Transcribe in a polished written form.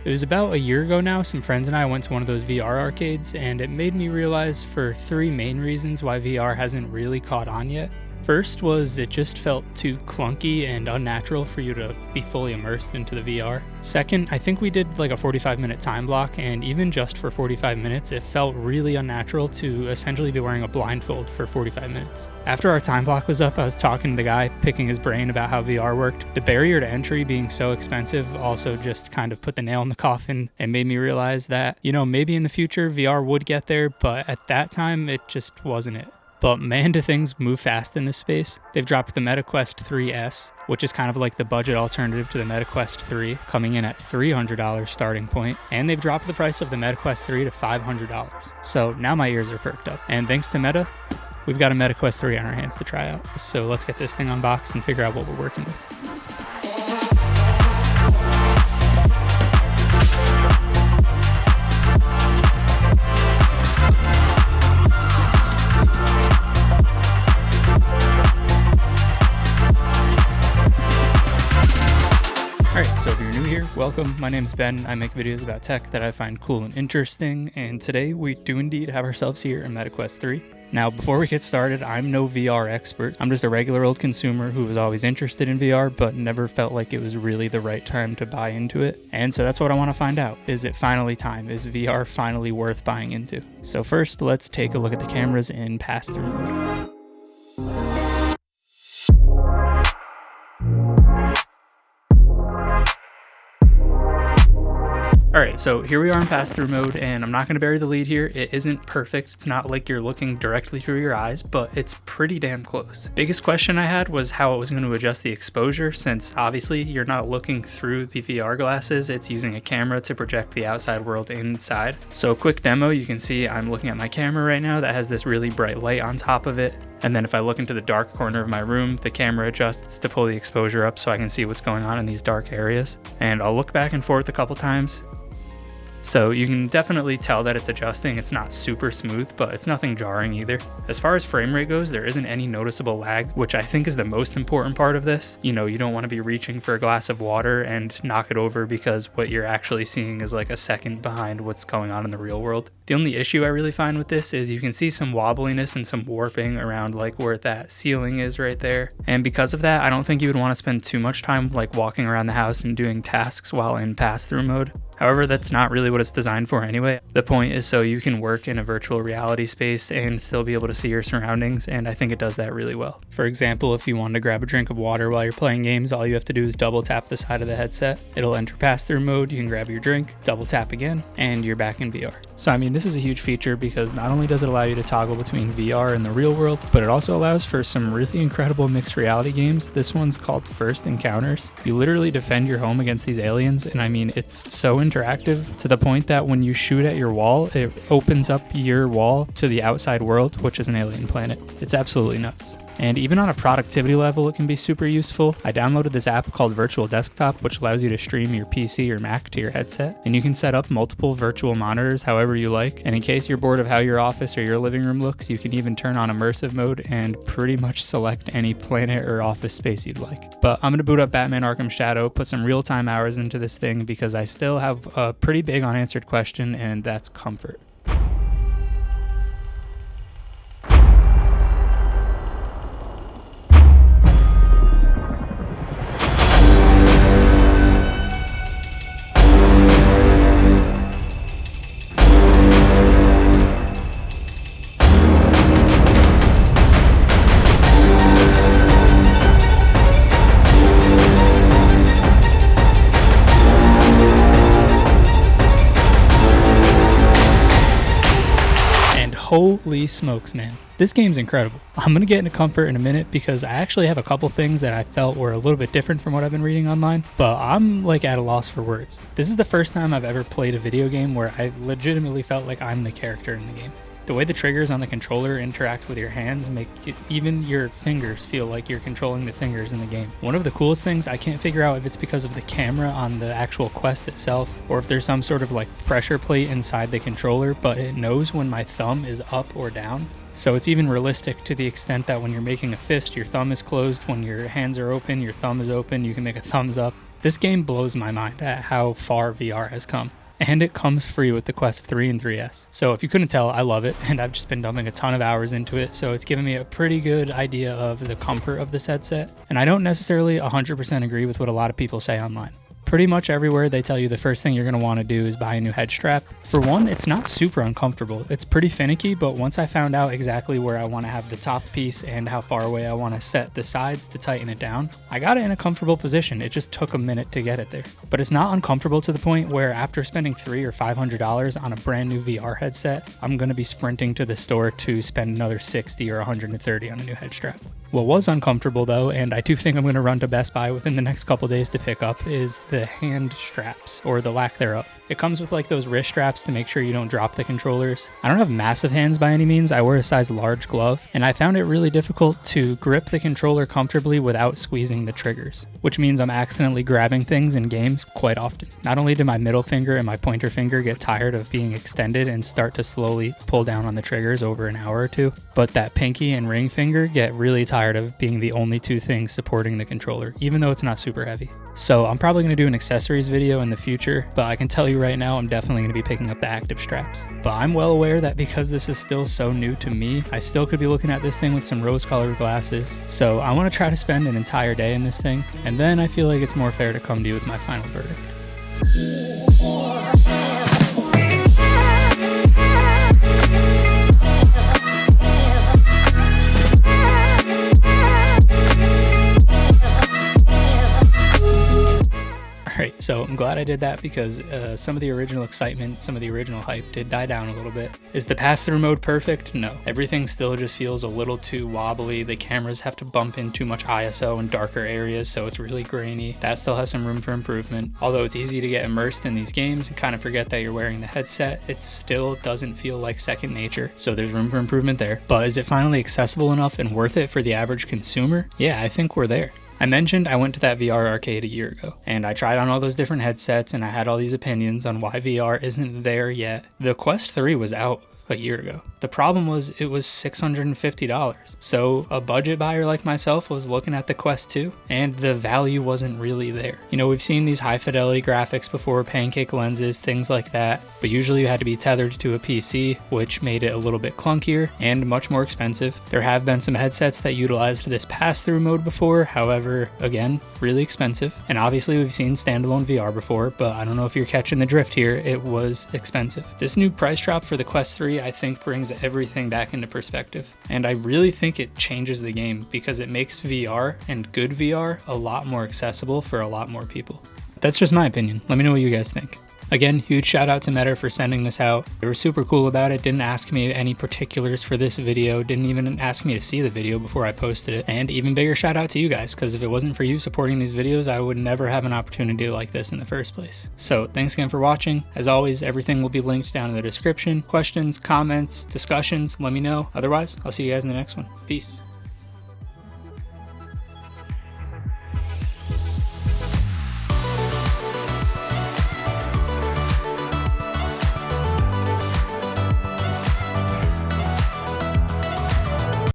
It was about a year ago now, some friends and I went to one of those VR arcades, and it made me realize for 3 main reasons why VR hasn't really caught on yet. First was it just felt too clunky and unnatural for you to be fully immersed into the VR. Second, I think we did like a 45-minute time block, and even just for 45 minutes, it felt really unnatural to essentially be wearing a blindfold for 45 minutes. After our time block was up, I was talking to the guy, picking his brain about how VR worked. The barrier to entry being so expensive also just kind of put the nail in the coffin and made me realize that, maybe in the future VR would get there, but at that time, it just wasn't it. But man, do things move fast in this space. They've dropped the MetaQuest 3S, which is kind of like the budget alternative to the MetaQuest 3, coming in at $300 starting point, and they've dropped the price of the MetaQuest 3 to $500. So now my ears are perked up. And thanks to Meta, we've got a MetaQuest 3 on our hands to try out. So let's get this thing unboxed and figure out what we're working with. Alright, so if you're new here, welcome. My name's Ben. I make videos about tech that I find cool and interesting, and today we do indeed have ourselves here in MetaQuest 3. Now, before we get started, I'm no VR expert. I'm just a regular old consumer who was always interested in VR, but never felt like it was really the right time to buy into it. And so that's what I want to find out. Is it finally time? Is VR finally worth buying into? So first, let's take a look at the cameras in pass-through mode. Alright, so here we are in pass-through mode, and I'm not going to bury the lead here. It isn't perfect. It's not like you're looking directly through your eyes, but it's pretty damn close. Biggest question I had was how it was going to adjust the exposure, since obviously you're not looking through the VR glasses. It's using a camera to project the outside world inside. So quick demo, you can see I'm looking at my camera right now that has this really bright light on top of it. And then if I look into the dark corner of my room, the camera adjusts to pull the exposure up so I can see what's going on in these dark areas. And I'll look back and forth a couple times. So you can definitely tell that it's adjusting. It's not super smooth, but it's nothing jarring either. As far as frame rate goes, there isn't any noticeable lag, which I think is the most important part of this. You don't want to be reaching for a glass of water and knock it over because what you're actually seeing is like a second behind what's going on in the real world. The only issue I really find with this is you can see some wobbliness and some warping around like where that ceiling is right there. And because of that, I don't think you would want to spend too much time like walking around the house and doing tasks while in pass-through mode. However, that's not really what it's designed for anyway. The point is so you can work in a virtual reality space and still be able to see your surroundings, and I think it does that really well. For example, if you want to grab a drink of water while you're playing games, all you have to do is double tap the side of the headset. It'll enter pass-through mode, you can grab your drink, double tap again, and you're back in VR. So I mean, this is a huge feature because not only does it allow you to toggle between VR and the real world, but it also allows for some really incredible mixed reality games. This one's called First Encounters. You literally defend your home against these aliens, and I mean, it's so interactive to the point that when you shoot at your wall, it opens up your wall to the outside world, which is an alien planet. It's absolutely nuts. And even on a productivity level, it can be super useful. I downloaded this app called Virtual Desktop, which allows you to stream your PC or Mac to your headset. And you can set up multiple virtual monitors however you like. And in case you're bored of how your office or your living room looks, you can even turn on immersive mode and pretty much select any planet or office space you'd like. But I'm going to boot up Batman Arkham Shadow, put some real-time hours into this thing because I still have a pretty big unanswered question, and that's comfort. Holy smokes, man. This game's incredible. I'm going to get into comfort in a minute because I actually have a couple things that I felt were a little bit different from what I've been reading online, but I'm like at a loss for words. This is the first time I've ever played a video game where I legitimately felt like I'm the character in the game. The way the triggers on the controller interact with your hands make even your fingers feel like you're controlling the fingers in the game. One of the coolest things, I can't figure out if it's because of the camera on the actual Quest itself or if there's some sort of like pressure plate inside the controller, but it knows when my thumb is up or down. So it's even realistic to the extent that when you're making a fist, your thumb is closed. When your hands are open, your thumb is open. You can make a thumbs up. This game blows my mind at how far VR has come. And it comes free with the Quest 3 and 3S. So if you couldn't tell, I love it, and I've just been dumping a ton of hours into it, so it's given me a pretty good idea of the comfort of this headset. And I don't necessarily 100% agree with what a lot of people say online. Pretty much everywhere they tell you the first thing you're going to want to do is buy a new head strap. For one, it's not super uncomfortable. It's pretty finicky, but once I found out exactly where I want to have the top piece and how far away I want to set the sides to tighten it down, I got it in a comfortable position. It just took a minute to get it there. But it's not uncomfortable to the point where after spending $300 or $500 on a brand new VR headset, I'm going to be sprinting to the store to spend another $60 or $130 on a new head strap. What was uncomfortable though, and I do think I'm going to run to Best Buy within the next couple days to pick up, is the hand straps, or the lack thereof. It comes with like those wrist straps to make sure you don't drop the controllers. I don't have massive hands by any means. I wear a size large glove, and I found it really difficult to grip the controller comfortably without squeezing the triggers, which means I'm accidentally grabbing things in games quite often. Not only do my middle finger and my pointer finger get tired of being extended and start to slowly pull down on the triggers over an hour or two, but that pinky and ring finger get really tired of being the only two things supporting the controller, even though it's not super heavy. So I'm probably going to do an accessories video in the future, but I can tell you right now I'm definitely going to be picking up the active straps. But I'm well aware that because this is still so new to me, I still could be looking at this thing with some rose-colored glasses. So I want to try to spend an entire day in this thing, and then I feel like it's more fair to come to you with my final verdict. Alright, so I'm glad I did that because some of the original excitement, some of the original hype did die down a little bit. Is the pass-through mode perfect? No. Everything still just feels a little too wobbly. The cameras have to bump in too much ISO in darker areas, so it's really grainy. That still has some room for improvement. Although it's easy to get immersed in these games and kind of forget that you're wearing the headset, it still doesn't feel like second nature, so there's room for improvement there. But is it finally accessible enough and worth it for the average consumer? Yeah, I think we're there. I mentioned I went to that VR arcade a year ago, and I tried on all those different headsets, and I had all these opinions on why VR isn't there yet. The Quest 3 was out a year ago. The problem was it was $650. So a budget buyer like myself was looking at the Quest 2 and the value wasn't really there. You know, we've seen these high fidelity graphics before, pancake lenses, things like that, but usually you had to be tethered to a PC, which made it a little bit clunkier and much more expensive. There have been some headsets that utilized this pass-through mode before, however, again, really expensive. And obviously we've seen standalone VR before, but I don't know if you're catching the drift here, it was expensive. This new price drop for the Quest 3 I think brings everything back into perspective. And I really think it changes the game because it makes VR and good VR a lot more accessible for a lot more people. That's just my opinion. Let me know what you guys think. Again, huge shout out to Meta for sending this out. They were super cool about it, didn't ask me any particulars for this video, didn't even ask me to see the video before I posted it, and even bigger shout out to you guys, because if it wasn't for you supporting these videos, I would never have an opportunity like this in the first place. So thanks again for watching. As always, everything will be linked down in the description. Questions, comments, discussions, let me know. Otherwise, I'll see you guys in the next one. Peace.